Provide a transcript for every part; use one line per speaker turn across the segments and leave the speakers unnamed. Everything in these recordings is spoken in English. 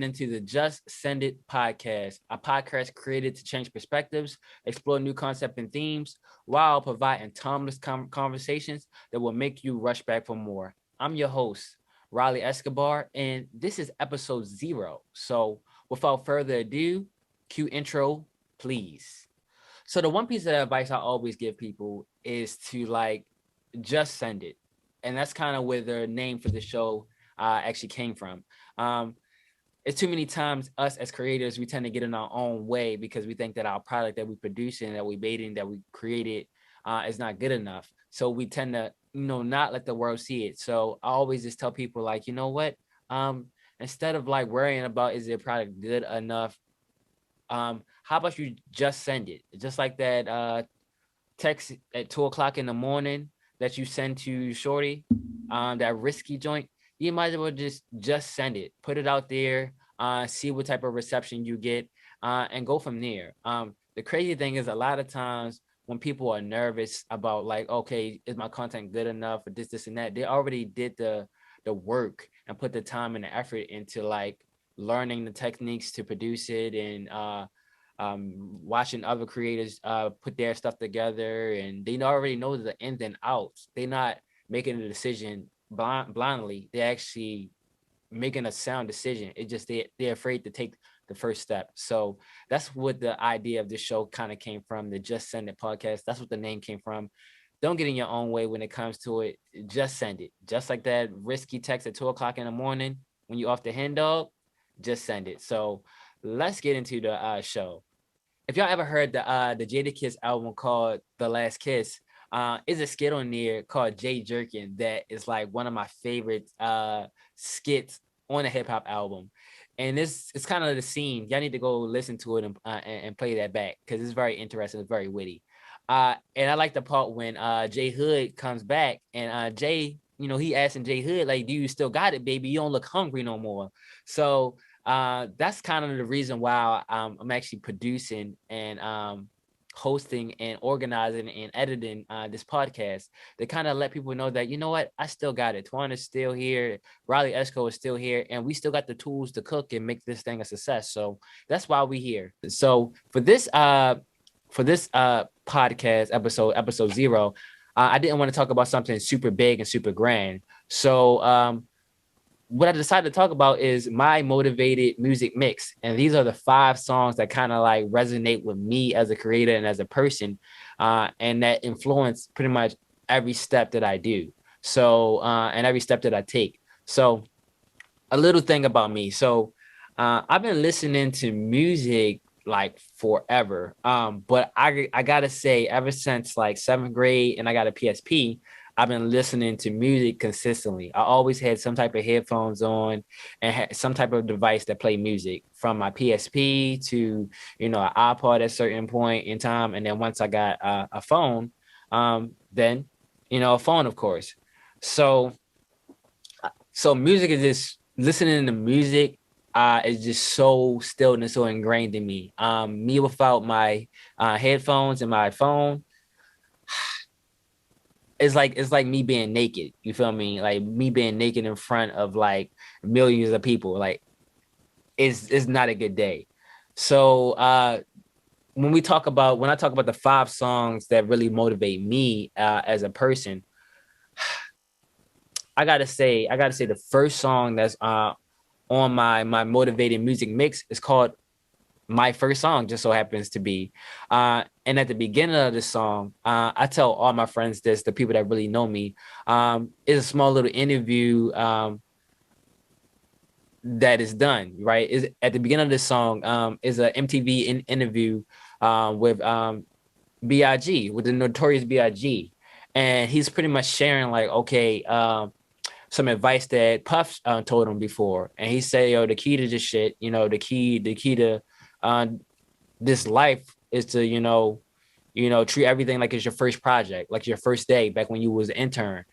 into the Just Send It podcast, a podcast created to change perspectives, explore new concepts and themes, while providing timeless conversations that will make you rush back for more. I'm your host, Riley Escobar, and this is episode 0. So, without further ado, cue intro, please. So, the one piece of advice I always give people is to just send it, and that's kind of where the name for the show actually came from. Um, it's too many times us as creators, we tend to get in our own way because we think that our product that we producing, that we made, that we created is not good enough. So we tend to, not let the world see it. So I always just tell people like, you know what? Instead of like worrying about is the product good enough, how about you just send it? Just like that text at 2 o'clock in the morning that you send to Shorty, that risky joint, you might as well just send it, put it out there, see what type of reception you get, and go from there. The crazy thing is a lot of times when people are nervous about like, okay, is my content good enough for this, and that, they already did the work and put the time and the effort into like learning the techniques to produce it and watching other creators put their stuff together, and they already know the ins and outs. They're not making a decision blindly. They're actually making a sound decision. It's just they're afraid to take the first step. So that's what the idea of this show kind of came from, the Just Send It podcast. That's what the name came from. Don't get in your own way when it comes to it. Just send it. Just like that risky text at 2 o'clock in the morning when you off the hen dog, just send it. So let's get into the show. If y'all ever heard the Jadakiss album called The Last Kiss, is a skit on there called Jay Jerkin that is like one of my favorite skits on a hip hop album. And it's kind of the scene. Y'all need to go listen to it and play that back because it's very interesting. It's very witty. And I like the part when Jay Hood comes back and Jay, he asking Jay Hood, like, do you still got it, baby? You don't look hungry no more. So that's kind of the reason why I'm actually producing and hosting and organizing and editing this podcast to kind of let people know that, you know what, I still got it. Twan is still here. Riley Esco is still here. And we still got the tools to cook and make this thing a success. So that's why we're here. So for this podcast episode 0, I didn't want to talk about something super big and super grand. So what I decided to talk about is my motivated music mix. And these are the 5 songs that kind of like resonate with me as a creator and as a person, and that influence pretty much every step that I do. So, and every step that I take. So a little thing about me. So I've been listening to music like forever. But I gotta say, ever since like 7th grade and I got a PSP, I've been listening to music consistently. I always had some type of headphones on and had some type of device that play music, from my PSP to, an iPod at a certain point in time. And then once I got a phone, then, a phone, of course. So music is just listening to music is just so still and so ingrained in me. Me without my headphones and my phone, it's like me being naked. You feel me? Like me being naked in front of like millions of people. Like it's not a good day. So when I talk about the 5 songs that really motivate me as a person, I gotta say the first song that's on my motivated music mix is called My First Song, just so happens to be. And at the beginning of the song, I tell all my friends this, the people that really know me, is a small little interview that is done, right? Is at the beginning of the song is an MTV interview with B.I.G., with the Notorious B.I.G. And he's pretty much sharing like, okay, some advice that Puff told him before. And he said, yo, the key to this shit, the key to this life is to, treat everything like it's your first project, like your first day back when you was an intern,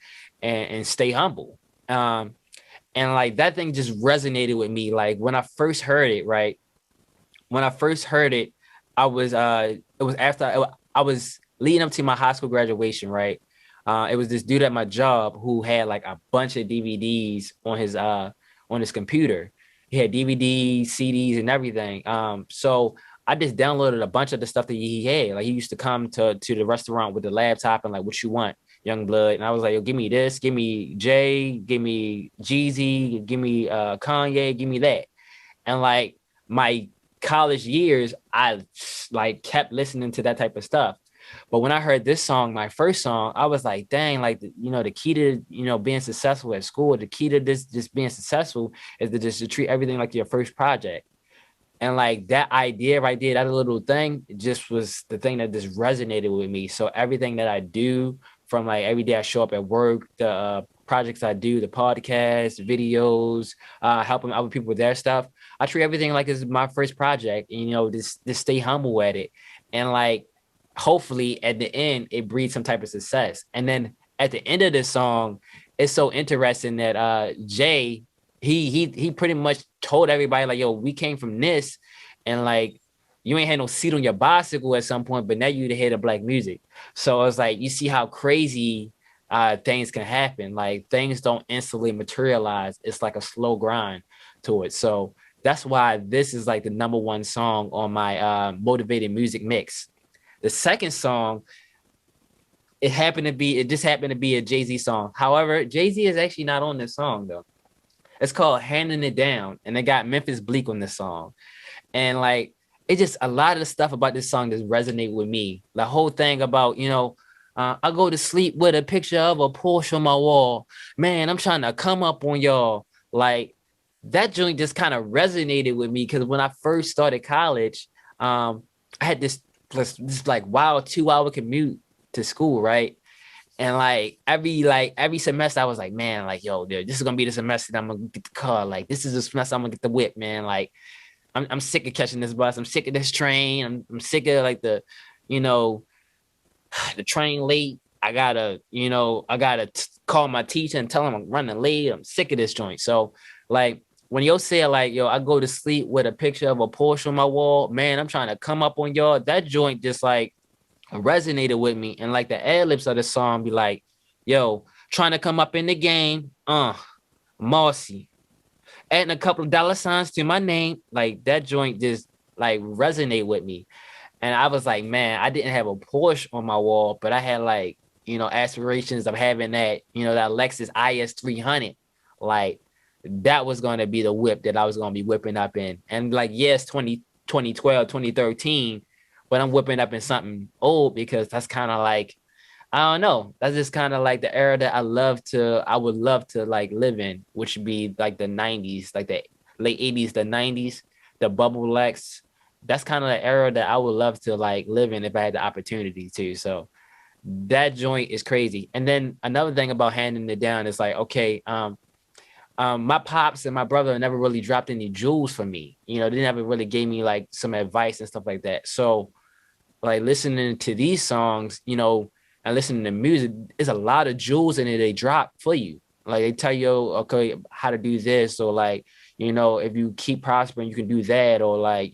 and stay humble. And like that thing just resonated with me. Like when I first heard it, right? When I first heard it, it was after I was leading up to my high school graduation, right? It was this dude at my job who had like a bunch of DVDs on his computer. he had DVDs, CDs, and everything. So I just downloaded a bunch of the stuff that he had. Like he used to come to the restaurant with the laptop and like, what you want, young blood? And I was like, yo, give me this, give me Jay, give me Jeezy, give me Kanye, give me that. And like my college years, I like kept listening to that type of stuff. But when I heard this song, my first song, I was like, dang, like, the key to, being successful at school, the key to this just being successful is to just to treat everything like your first project. And like that idea right there, that little thing, just was the thing that just resonated with me. So everything that I do, from like every day I show up at work, the projects I do, the podcasts, videos, helping other people with their stuff, I treat everything like it's my first project. And, just stay humble at it. And like, hopefully at the end, it breeds some type of success. And then at the end of this song, it's so interesting that Jay, he pretty much told everybody like, yo, we came from this, and like, you ain't had no seat on your bicycle at some point, but now you the head of black music. So it's like, you see how crazy things can happen. Like things don't instantly materialize. It's like a slow grind to it. So that's why this is like the #1 song on my motivated music mix. The second song, it just happened to be a Jay-Z song. However, Jay-Z is actually not on this song though. It's called Handing It Down, and they got Memphis Bleak on this song. And like, it just, a lot of the stuff about this song just resonate with me. The whole thing about, I go to sleep with a picture of a Porsche on my wall. Man, I'm trying to come up on y'all. Like, that joint just kind of resonated with me because when I first started college, I had this like wild 2-hour commute to school, right? And like every semester, I was like, man, like, yo, dude, this is gonna be the semester that I'm gonna get the car. Like, this is the semester I'm gonna get the whip, man. Like, I'm sick of catching this bus. I'm sick of this train. I'm sick of like you know, the train late. I gotta call my teacher and tell him I'm running late. I'm sick of this joint. So like, when you say like, yo, I go to sleep with a picture of a Porsche on my wall, man, I'm trying to come up on y'all. That joint just like resonated with me. And like the ad libs of the song be like, yo, trying to come up in the game, Marcy, adding a couple of dollar signs to my name. Like that joint just like resonate with me. And I was like, man, I didn't have a Porsche on my wall, but I had like, aspirations of having that Lexus IS 300. Like that was going to be the whip that I was going to be whipping up in. And like, yes, 2012, 2013, but I'm whipping up in something old because that's kind of like, I don't know. That's just kind of like the era that I would love to like live in, which would be like the 90s, like the late 80s, the 90s, the bubble Lex. That's kind of the era that I would love to like live in if I had the opportunity to. So that joint is crazy. And then another thing about Handing It Down is like, okay, my pops and my brother never really dropped any jewels for me. They never really gave me like some advice and stuff like that. So like listening to these songs, and listening to music, there's a lot of jewels in it they drop for you. Like they tell you, okay, how to do this, or like, if you keep prospering, you can do that, or like,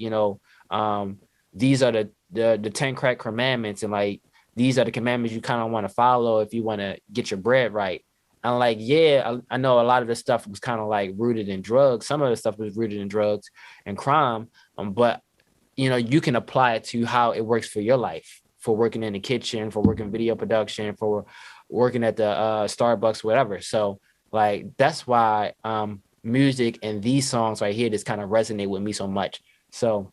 these are the 10 crack commandments, and like these are the commandments you kind of want to follow if you want to get your bread right. And like, yeah, I know a lot of the stuff was kind of like rooted in drugs. Some of the stuff was rooted in drugs and crime, but you can apply it to how it works for your life, for working in the kitchen, for working video production, for working at the Starbucks, whatever. So like, that's why music and these songs right here just kind of resonate with me so much. So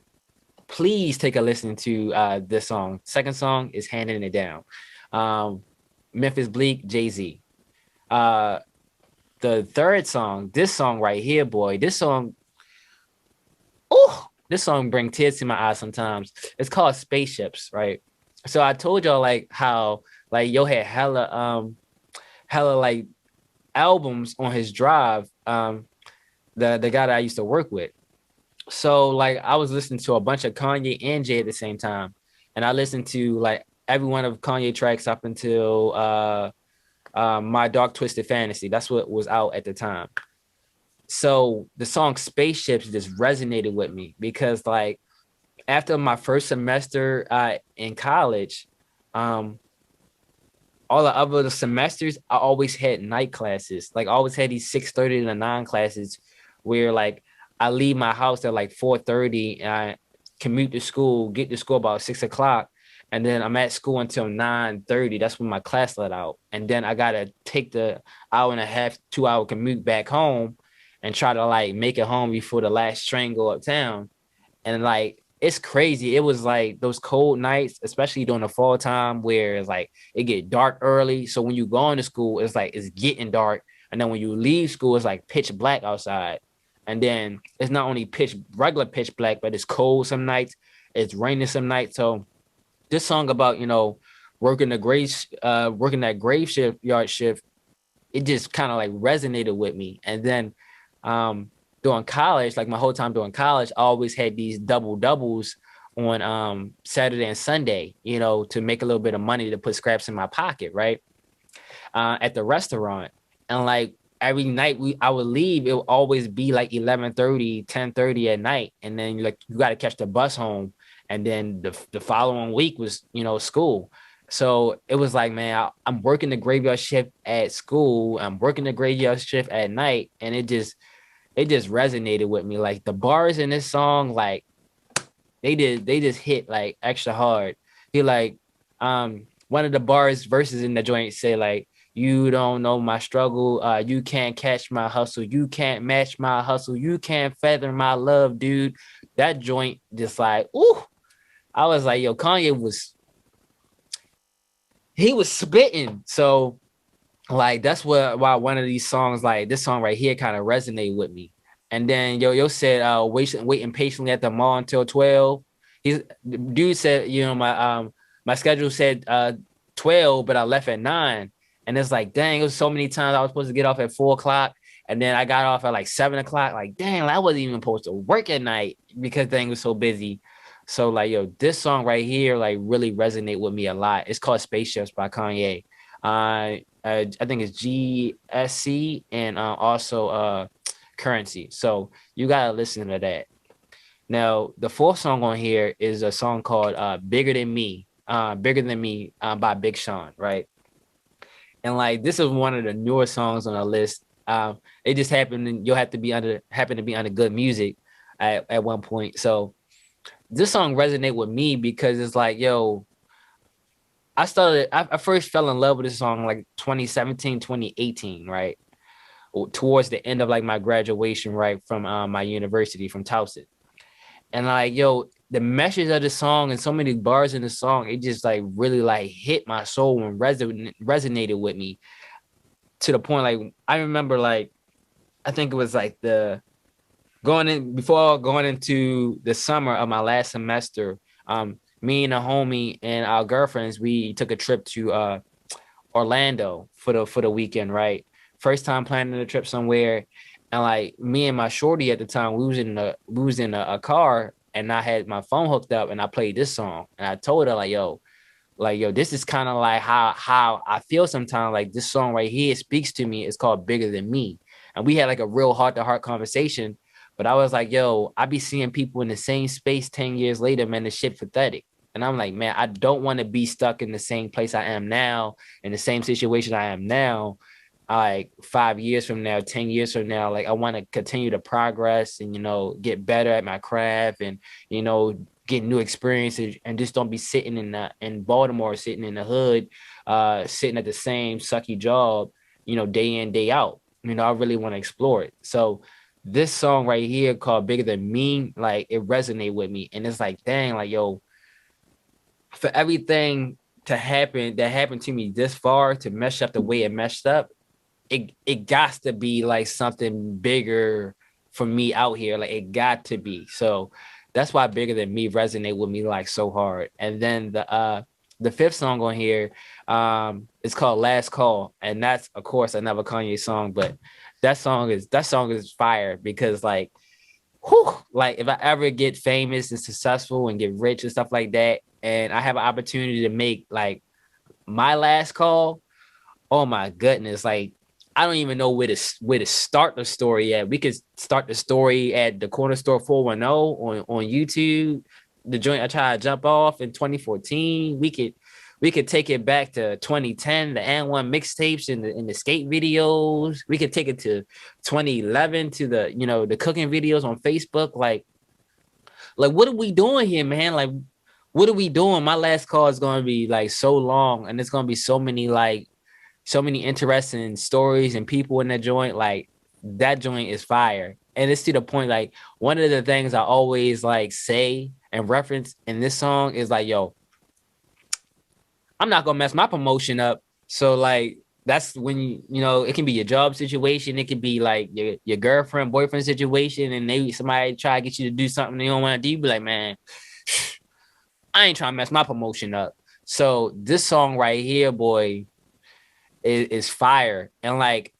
please take a listen to this song. Second song is Handing It Down. Memphis Bleak, Jay-Z. The third song, this song right here, boy, this song brings tears to my eyes sometimes. It's called Spaceships, right? So I told y'all like how like Yo had hella like albums on his drive, the guy that I used to work with. So like I was listening to a bunch of Kanye and Jay at the same time. And I listened to like every one of Kanye tracks up until My Dark Twisted Fantasy. That's what was out at the time. So the song Spaceships just resonated with me because like after my first semester in college, all the other semesters, I always had night classes. Like I always had these 6:30 to 9 classes where like I leave my house at like 4:30 and I commute to school, get to school about 6 o'clock. And then I'm at school until 9:30. That's when my class let out. And then I gotta take the hour and a half, 2 hour commute back home and try to like make it home before the last train go uptown. And like it's crazy. It was like those cold nights, especially during the fall time, where it's like it get dark early. So when you go into school, it's like it's getting dark. And then when you leave school, it's like pitch black outside. And then it's not only regular pitch black, but it's cold some nights, it's raining some nights. So this song about, working that grave shift, yard shift, it just kind of like resonated with me. And then during college, like my whole time during college, I always had these doubles on Saturday and Sunday, to make a little bit of money to put scraps in my pocket, right? At the restaurant. And like every night I would leave, it would always be like 11:30, 10:30 at night. And then like you got to catch the bus home. And then the following week was, school. So it was like, man, I'm working the graveyard shift at school. I'm working the graveyard shift at night. And it just resonated with me. Like the bars in this song, like they just hit like extra hard. He like one of the bars verses in the joint say like, you don't know my struggle, you can't catch my hustle, you can't match my hustle, you can't feather my love, dude. That joint just like, ooh, I was like, yo, Kanye he was spitting. So like that's why one of these songs, like this song right here, kind of resonate with me. And then yo said waiting patiently at the mall until 12. The dude said, my schedule said 12, but I left at 9. And it's like, dang, it was so many times I was supposed to get off at 4 o'clock. And then I got off at like 7 o'clock. Like, dang, I wasn't even supposed to work at night because thing was so busy. So like, yo, this song right here, like really resonate with me a lot. It's called Spaceships by Kanye. I think it's GSC and also Currency. So you gotta listen to that. Now, the fourth song on here is a song called Bigger Than Me, by Big Sean, right? And like this is one of the newer songs on the list. It just happened, and you'll have to be happen to be under good music at one point. So this song resonate with me because it's like, yo, I first fell in love with this song like 2017, 2018, right? Towards the end of like my graduation, right, from my university from Towson. And like, yo, the message of the song and so many bars in the song, it just like really like hit my soul and resonated with me to the point like I remember like I think it was like before going into the summer of my last semester, me and a homie and our girlfriends, we took a trip to Orlando for the weekend, right? First time planning a trip somewhere. And like me and my shorty at the time, we was in a car and I had my phone hooked up and I played this song. And I told her like, yo, this is kind of like how I feel sometimes. Like this song right here speaks to me. It's called Bigger Than Me. And we had like a real heart-to-heart conversation. But I was like, yo, I be seeing people in the same space 10 years later, man, the shit pathetic. And I'm like, man, I don't want to be stuck in the same place I am now, in the same situation I am now, like 5 years from now, 10 years from now. Like I want to continue to progress and, get better at my craft and, get new experiences and just don't be sitting in Baltimore, sitting in the hood, sitting at the same sucky job, day in, day out. I really want to explore it. So this song right here called Bigger Than Me, like it resonate with me. And it's like, dang, like, yo, for everything to happen that happened to me this far to mess up the way it messed up, it got to be like something bigger for me out here. Like it got to be. So that's why Bigger Than Me resonate with me like so hard. And then the fifth song on here is called Last Call. And that's of course another Kanye song, but that song is fire because like, whew, like if I ever get famous and successful and get rich and stuff like that, and I have an opportunity to make like my last call, oh my goodness, like I don't even know where to start the story at. We could start the story at the Corner Store 410 on YouTube. The joint I tried to jump off in 2014. We could take it back to 2010, the N1 mixtapes and the skate videos. We could take it to 2011 to the, you know, the cooking videos on Facebook. Like what are we doing here, man? Like, what are we doing? My last call is gonna be like so long, and it's gonna be so many interesting stories and people in that joint. Like that joint is fire. And it's to the point, like one of the things I always like say and reference in this song is like, yo, I'm not gonna mess my promotion up. So like that's when you know it can be your job situation, it could be like your girlfriend, boyfriend situation, and maybe somebody try to get you to do something they don't want to do. You be like, man, I ain't trying to mess my promotion up. So this song right here, boy, is fire. And like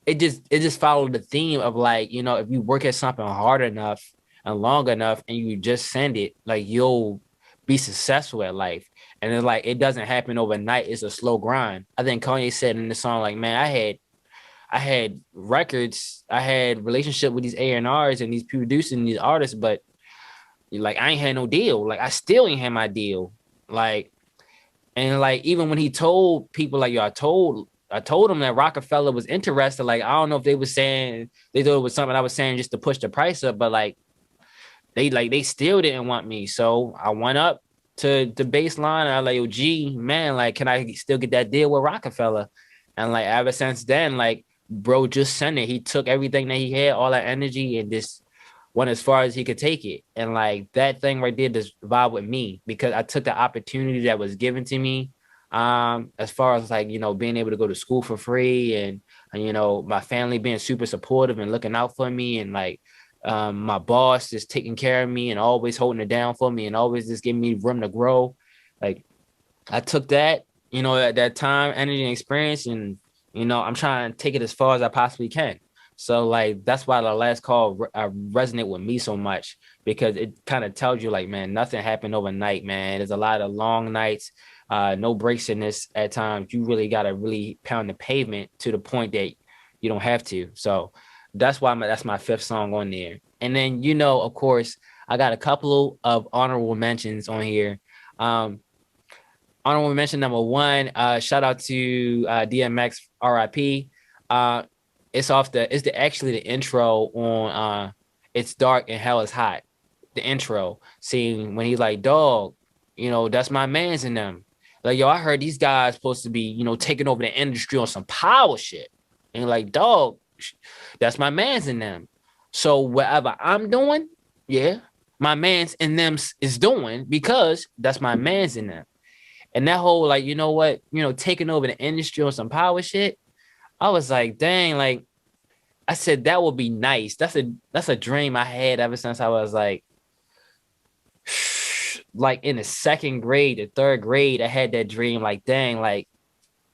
it just followed the theme of like, you know, if you work at something hard enough and long enough and you just send it, like you'll be successful at life. And it's like it doesn't happen overnight. It's a slow grind. I think Kanye said in the song, like, man, I had records, I had relationship with these A&Rs and these producing these artists, but like I ain't had no deal. Like I still ain't had my deal. Like, and like even when he told people like, yo, I told him that Rockefeller was interested. Like, I don't know if they were saying they thought it was something I was saying just to push the price up, but like they still didn't want me. So I went up to the baseline and I was like, yo, G, man, like, can I still get that deal with Rockefeller? And like ever since then, like, bro just sent it. He took everything that he had, all that energy, and just went as far as he could take it. And like that thing right there just vibe with me because I took the opportunity that was given to me. As far as like, you know, being able to go to school for free and you know, my family being super supportive and looking out for me, and like my boss just taking care of me and always holding it down for me and always just giving me room to grow. Like I took that, you know, at that time, energy and experience, and you know, I'm trying to take it as far as I possibly can. So like that's why the last call resonate with me so much, because it kind of tells you like, man, nothing happened overnight, man. There's a lot of long nights, no breaks in this at times. You really got to really pound the pavement to the point that you don't have to. So that's why that's my fifth song on there. And then, you know, of course, I got a couple of honorable mentions on here. Um, Honorable mention number one, shout out to DMX RIP. It's the actually the intro on It's Dark and Hell is Hot. The intro, seeing when he's like, dog, you know, that's my mans in them. Like, yo, I heard these guys supposed to be, you know, taking over the industry on some power shit. And like, dog, that's my mans in them. So whatever I'm doing, yeah, my mans in them is doing, because that's my mans in them. And that whole like, you know what, you know, taking over the industry on some power shit, I was like, dang, like I said, that would be nice. That's a dream I had ever since I was like in the second grade, the third grade. I had that dream, like, dang, like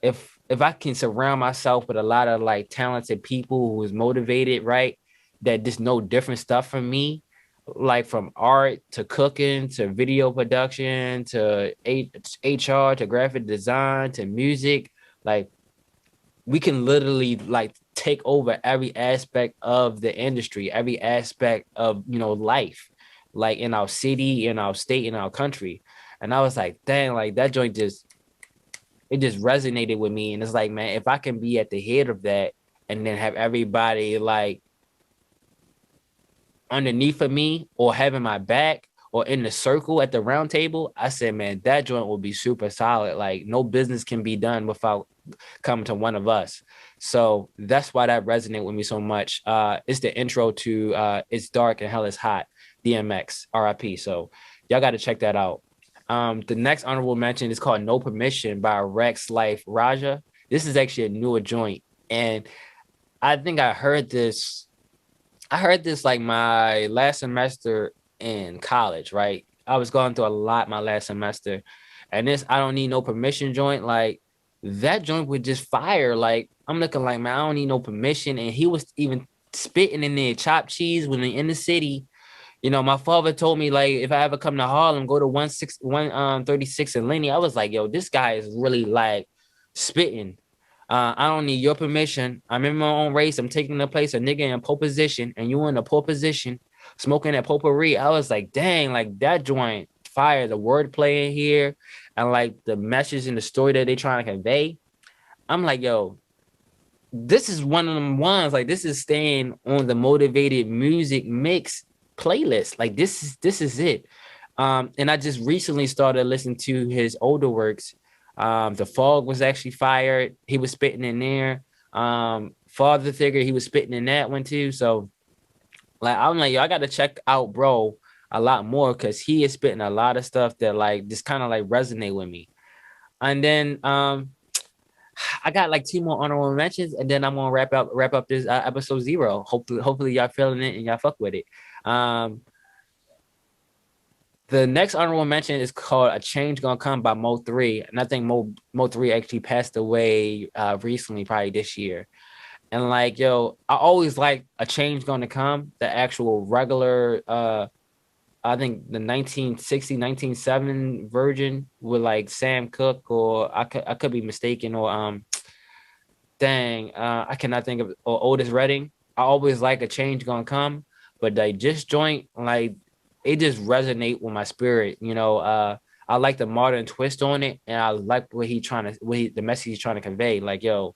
if I can surround myself with a lot of like talented people who is motivated, right, that just know different stuff from me, like from art to cooking to video production to HR to graphic design to music, like we can literally like take over every aspect of the industry, every aspect of, you know, life, like in our city, in our state, in our country. And I was like, dang, like that joint it just resonated with me. And it's like, man, if I can be at the head of that and then have everybody like underneath of me or having my back or in the circle at the round table, I said, man, that joint will be super solid. Like no business can be done without coming to one of us. So that's why that resonated with me so much. It's the intro to It's Dark and Hell is Hot, DMX, RIP. So y'all got to check that out. The next honorable mention is called No Permission by Rex Life Raja. This is actually a newer joint. And I think I heard this like my last semester in college, right? I was going through a lot my last semester. And this I Don't Need No Permission joint, like that joint would just fire. Like I'm looking like, man, I don't need no permission. And he was even spitting in there chopped cheese when in the city. You know, my father told me like if I ever come to Harlem, go to 136 and Lenny. I was like, yo, this guy is really like spitting. I don't need your permission. I'm in my own race. I'm taking the place of nigga in pole position, and you in a pole position, smoking that potpourri. I was like, dang, like that joint fire. The wordplay in here and like the message and the story that they trying to convey. I'm like, yo, this is one of them ones. Like, this is staying on the motivated music mix playlist. Like, this is it. And I just recently started listening to his older works. The Fog was actually fired. He was spitting in there. Father Figure, he was spitting in that one too. So like, I'm like, yo, I got to check out bro a lot more, because he is spitting a lot of stuff that like just kind of like resonate with me. And then I got like 2 more honorable mentions, and then I'm gonna wrap up this episode 0. Hopefully y'all feeling it and y'all fuck with it. The next honorable mention is called "A Change Gonna Come" by Mo3, and I think Mo3 actually passed away recently, probably this year. And like, yo, I always like "A Change Gonna Come," the actual regular, I think the 1960, 1970 version with like Sam Cooke, or I could be mistaken, or I cannot think of, or Otis Redding. I always like "A Change Gonna Come," but like this joint, like, it just resonate with my spirit, you know. I like the modern twist on it, and I like the message he's trying to convey. Like, yo,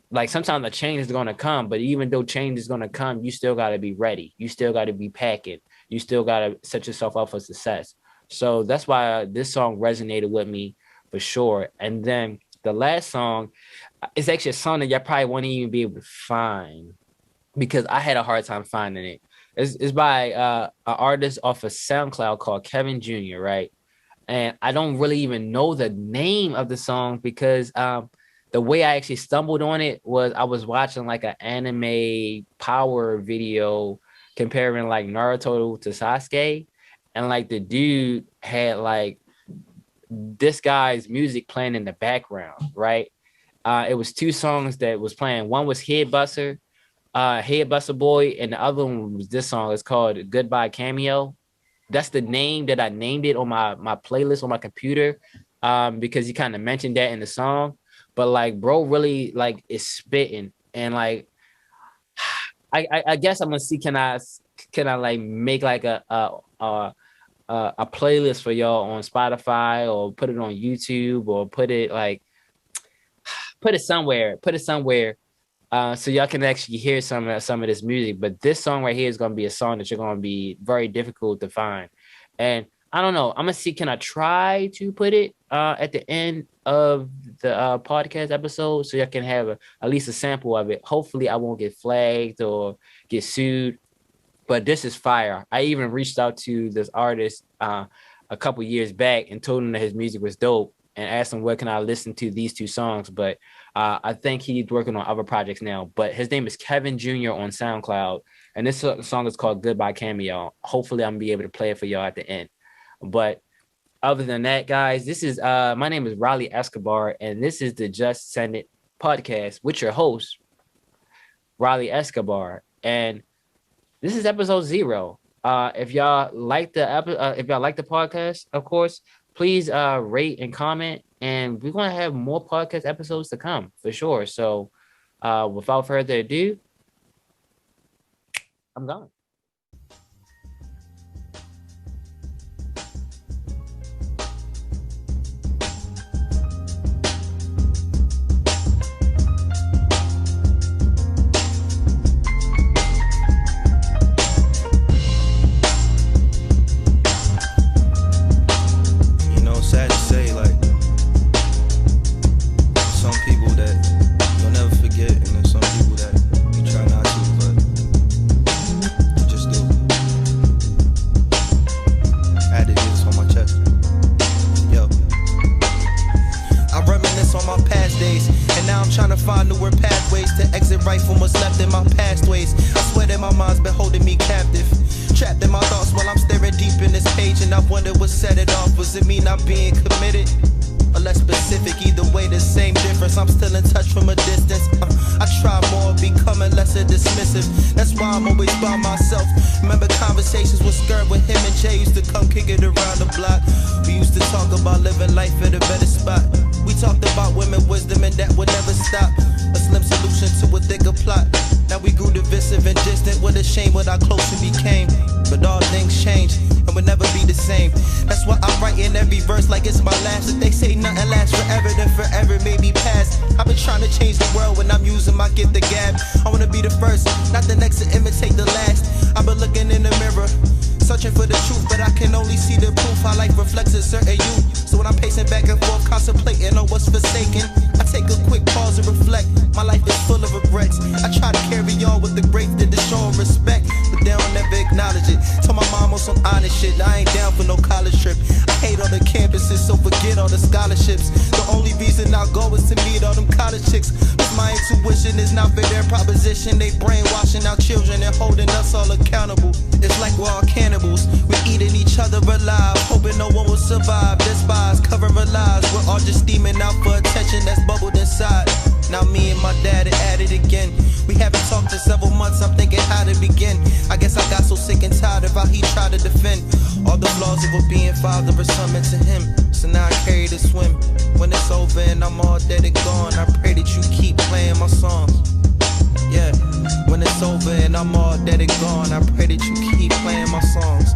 like sometimes the change is gonna come, but even though change is gonna come, you still gotta be ready. You still gotta be packing. You still gotta set yourself up for success. So that's why this song resonated with me for sure. And then the last song is actually a song that y'all probably won't even be able to find, because I had a hard time finding it. It's by an artist off of SoundCloud called Kevin Jr., right? And I don't really even know the name of the song, because the way I actually stumbled on it was I was watching like an anime power video comparing like Naruto to Sasuke. And like the dude had like this guy's music playing in the background, right? It was 2 songs that was playing. One was Head Buster Boy, and the other one was this song. It's called Goodbye Cameo. That's the name that I named it on my playlist on my computer, because he kind of mentioned that in the song. But like, bro really like is spitting, and like I guess I'm gonna see, can I like make like a playlist for y'all on Spotify, or put it on YouTube, or put it somewhere so y'all can actually hear some of this music. But this song right here is gonna be a song that you're gonna be very difficult to find. And I don't know, I'm gonna see, can I try to put it at the end of the podcast episode, so y'all can have at least a sample of it. Hopefully I won't get flagged or get sued, but this is fire. I even reached out to this artist a couple years back and told him that his music was dope, and asked him where can I listen to these 2 songs. But I think he's working on other projects now. But his name is Kevin Jr. on SoundCloud, and this song is called Goodbye Cameo. Hopefully I'm gonna be able to play it for y'all at the end. But other than that, guys, this is my name is Riley Escobar, and this is the Just Send It podcast with your host, Riley Escobar. And this is episode 0. If y'all like the podcast, of course, please rate and comment, and we're gonna have more podcast episodes to come for sure. So without further ado, I'm gone.
Now we grew divisive and distant. What a shame what our close we became. But all things change, and and would never be the same. That's why I'm writing every verse like it's my last. If they say nothing lasts forever, then forever may be past. I've been trying to change the world when I'm using my gift to gab. I wanna be the first, not the next to imitate the last. I've been looking in the mirror, searching for the truth, but I can only see the proof. How life reflects a certain you. So when I'm pacing back and forth, contemplating on what's forsaken, I take a quick pause and reflect. My life is full of regrets. I try to carry on with the grace that is showing respect, but they don't never acknowledge it. Told my mom on some honest shit, I ain't down for no college trip. I hate all the campuses, so forget all the scholarships. The only reason I go is to meet all them college chicks. But my intuition is not for their proposition. They brainwashing our children and holding us all accountable. It's like we're all cannibals. We eating each other alive, hoping no one will survive. Despise, covering our lies. We're all just steaming out for attention that's bubbled inside. Now me and my dad are at it again. We haven't talked in several months, I'm thinking how to begin. I guess I got so sick and tired of how he tried to defend all the flaws of a being father or something to him. So now I carry the swim. When it's over and I'm all dead and gone, I pray that you keep playing my songs. Yeah, when it's over and I'm all dead and gone, I pray that you keep playing my songs.